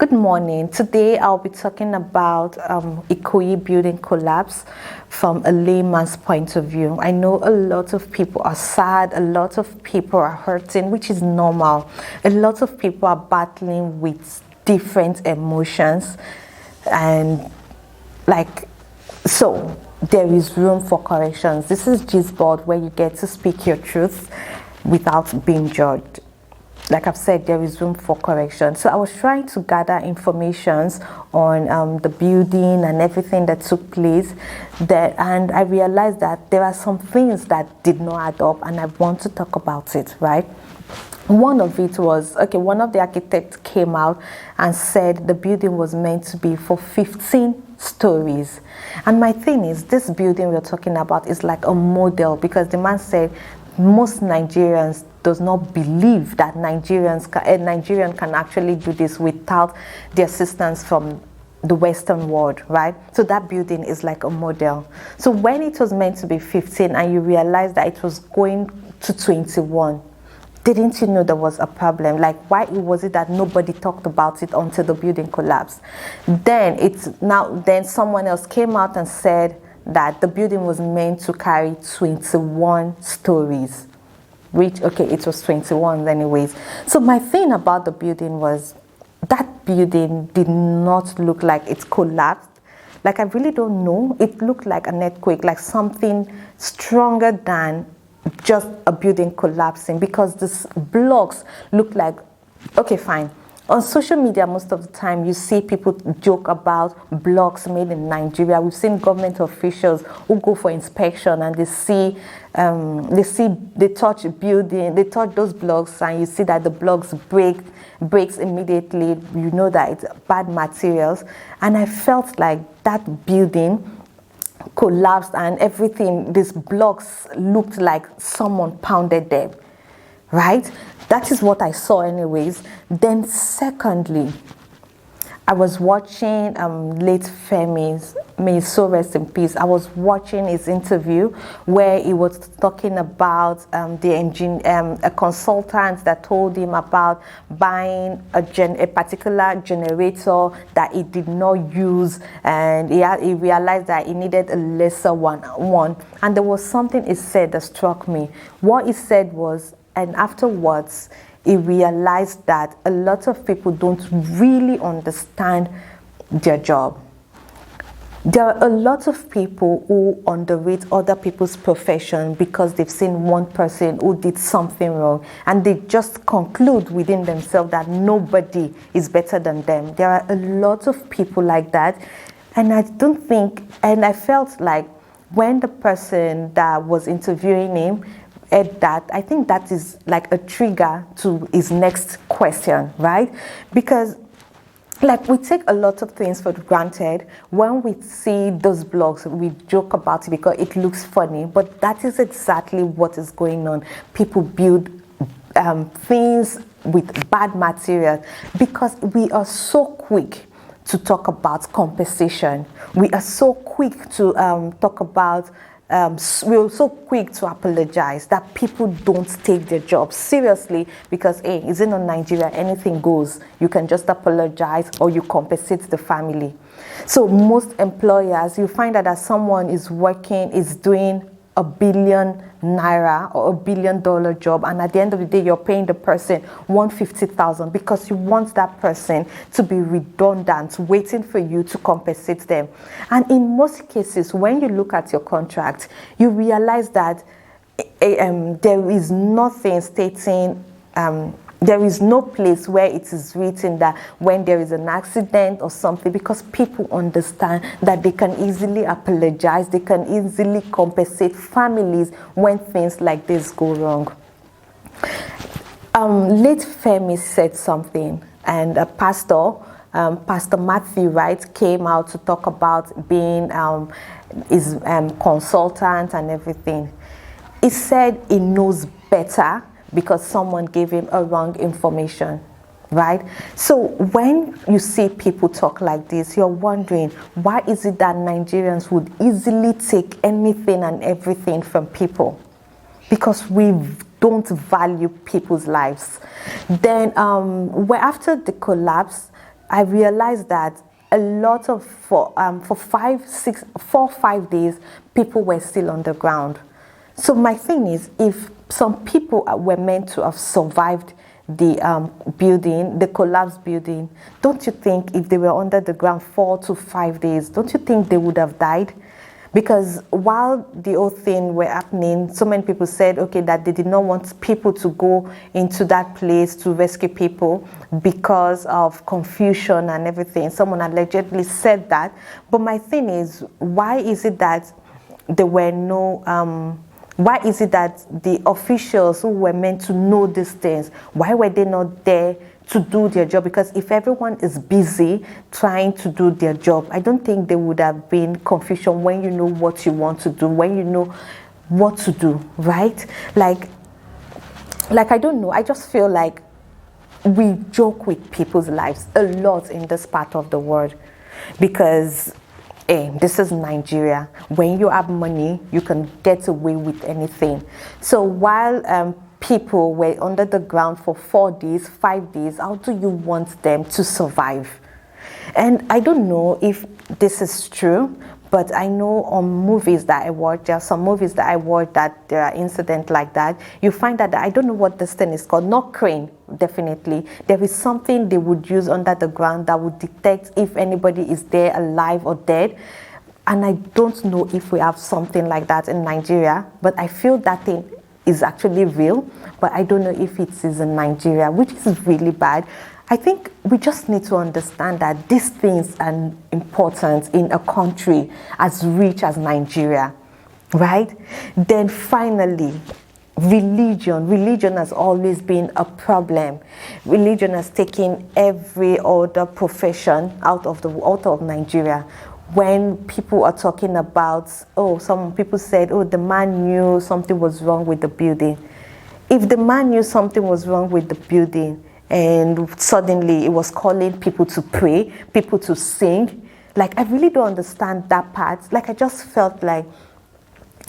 Good morning. Today I'll be talking about Ikoyi Building Collapse from a layman's point of view. I know a lot of people are sad, a lot of people are hurting, which is normal. A lot of people are battling with different emotions, and so there is room for corrections. This is Gboard, where you get to speak your truth without being judged. Like I've said, there is room for correction. So I was trying to gather information on the building and everything that took place there, and I realized that there are some things that did not add up, and I want to talk about it, right? One of it was, one of the architects came out and said the building was meant to be for 15 stories. And my thing is, this building we're talking about is like a model, because the man said most Nigerians does not believe that Nigerian can actually do this without the assistance from the Western world, right? So that building is like a model. So when it was meant to be 15 and you realize that it was going to 21, didn't you know there was a problem? Like, why was it that nobody talked about it until the building collapsed? Then someone else came out and said that the building was meant to carry 21 stories, which, it was 21 anyways. So my thing about the building was that building did not look like it collapsed. Like, I really don't know. It looked like an earthquake, like something stronger than just a building collapsing, because these blocks look like, fine. On social media, most of the time, you see people joke about blocks made in Nigeria. We've seen government officials who go for inspection and they touch a building, they touch those blocks, and you see that the blocks breaks immediately. You know that it's bad materials. And I felt like that building collapsed and everything, these blocks looked like someone pounded them, right? That is what I saw anyways. Then secondly, I was watching late Femi's, may his soul rest in peace. I was watching his interview where he was talking about a consultant that told him about buying a particular generator that he did not use, and he realized that he needed a lesser one. And there was something he said that struck me. What he said was, and afterwards, he realized that a lot of people don't really understand their job. There are a lot of people who underrate other people's profession because they've seen one person who did something wrong, and they just conclude within themselves that nobody is better than them. There are a lot of people like that, and I felt like when the person that was interviewing him at that, I think that is like a trigger to his next question, right? Because we take a lot of things for granted. When we see those blogs, we joke about it because it looks funny, but that is exactly what is going on. People build things with bad material because we are so quick to talk about compensation. We are so quick to talk about we're so quick to apologize that people don't take their job seriously because, is it not Nigeria? Anything goes. You can just apologize or you compensate the family. So most employers, you find that as someone is doing #1 billion or $1 billion job, and at the end of the day, you're paying the person $150,000 because you want that person to be redundant, waiting for you to compensate them. And in most cases, when you look at your contract, you realize that there is nothing stating. There is no place where it is written that when there is an accident or something, because people understand that they can easily apologize, they can easily compensate families when things like this go wrong. Late Femi said something, and Pastor Matthew Wright came out to talk about being his consultant and everything. He said he knows better because someone gave him a wrong information, right? So when you see people talk like this, you're wondering, why is it that Nigerians would easily take anything and everything from people? Because we don't value people's lives. Then after the collapse, I realized that a lot of for 5 days, people were still on the ground. So my thing is, if some people were meant to have survived the building, the collapsed building, don't you think if they were under the ground 4 to 5 days, don't you think they would have died? Because while the whole thing were happening, so many people said, okay, that they did not want people to go into that place to rescue people because of confusion and everything. Someone allegedly said that. But my thing is, why is it that there were no... why is it that the officials who were meant to know these things, why were they not there to do their job? Because if everyone is busy trying to do their job, I don't think there would have been confusion when you know what you want to do, when you know what to do, right? Like I don't know, I just feel like we joke with people's lives a lot in this part of the world, because this is Nigeria. When you have money, you can get away with anything. So while people were under the ground for 4 days, 5 days, how do you want them to survive? And I don't know if this is true, but I know on movies that I watch, there are some movies that I watch that there are incidents like that. You find that, I don't know what this thing is called, not crane, definitely. There is something they would use under the ground that would detect if anybody is there alive or dead. And I don't know if we have something like that in Nigeria, but I feel that thing is actually real, but I don't know if it is in Nigeria, which is really bad. I think we just need to understand that these things are important in a country as rich as Nigeria, right? Then finally, religion has always been a problem. Religion has taken every other profession out of Nigeria. When people are talking about, some people said, the man knew something was wrong with the building. If the man knew something was wrong with the building, and suddenly it was calling people to pray, people to sing, like, I really don't understand that part. Like, I just felt like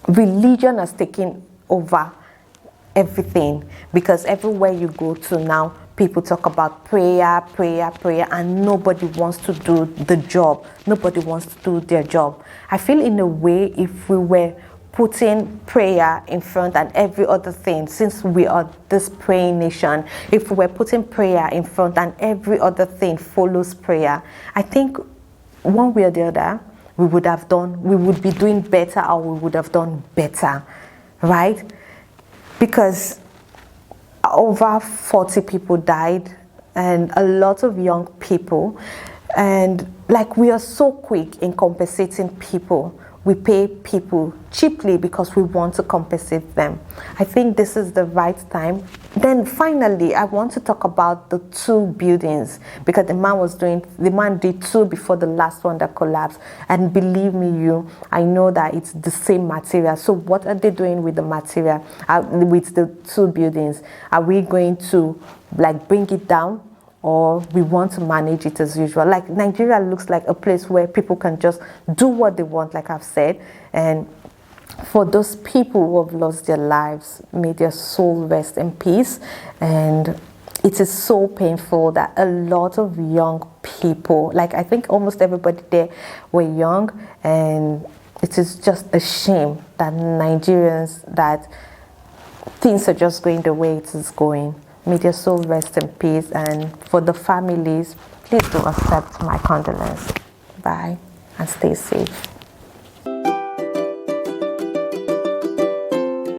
religion has taken over everything, because everywhere you go to now, people talk about prayer, and nobody wants to do the job. Nobody wants to do their job. I feel in a way, if we were putting prayer in front and every other thing, since we are this praying nation, if we were putting prayer in front and every other thing follows prayer, I think one way or the other, we would be doing better, or we would have done better, right? Because over 40 people died, and a lot of young people, and like, we are so quick in compensating people. We pay people cheaply because we want to compensate them. I think this is the right time. Then finally, I want to talk about the 2 buildings, because the man did 2 before the last one that collapsed. And believe me, I know that it's the same material. So what are they doing with the material, with the 2 buildings? Are we going to bring it down, or we want to manage it as usual? Like, Nigeria looks like a place where people can just do what they want, like I've said. And for those people who have lost their lives, may their soul rest in peace. And it is so painful that a lot of young people, like, I think almost everybody there were young, and it is just a shame that Nigerians, that things are just going the way it is going. May their soul rest in peace, and for the families, please do accept my condolence. Bye, and stay safe.